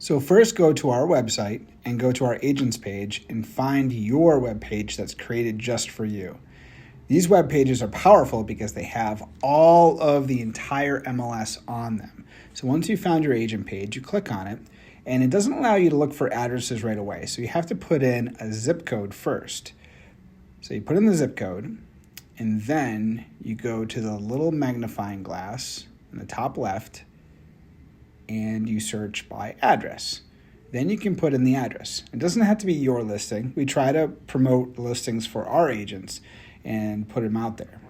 So first go to our website and go to our agents page and find your web page that's created just for you. These web pages are powerful because they have all of the entire MLS on them. So once you found your agent page, you click on it, and it doesn't allow you to look for addresses right away. So you have to put in a zip code first. So you put in the zip code, and then you go to the little magnifying glass in the top left, and you search by address. Then you can put in the address. It doesn't have to be your listing. We try to promote listings for our agents and put them out there.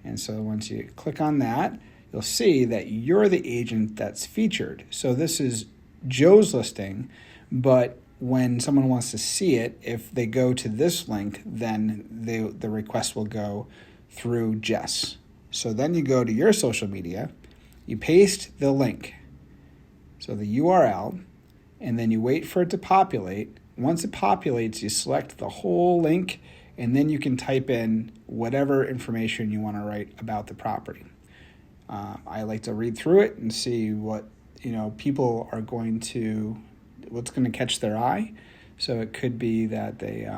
And so once you click on that, you'll see that you're the agent that's featured. So this is Joe's listing, but when someone wants to see it, if they go to this link, then the request will go through Jess. So then you go to your social media, you paste the link, so the URL, and then you wait for it to populate. Once it populates, you select the whole link, and then you can type in whatever information you want to write about the property. I like to read through it and see what people are what's going to catch their eye. So it could be that they,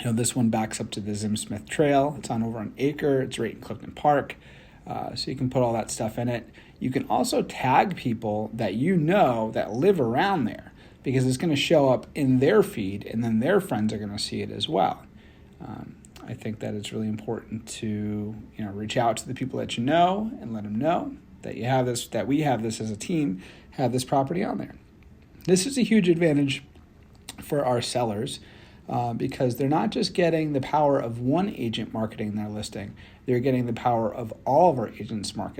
this one backs up to the Zim Smith Trail. It's on over an acre. It's right in Clifton Park. So you can put all that stuff in it. You can also tag people that that live around there, because it's going to show up in their feed, and then their friends are going to see it as well. I think that it's really important to reach out to the people that you know and let them know that you have this, that we have this as a team, have this property on there. This is a huge advantage for our sellers because they're not just getting the power of one agent marketing their listing, they're getting the power of all of our agents marketing.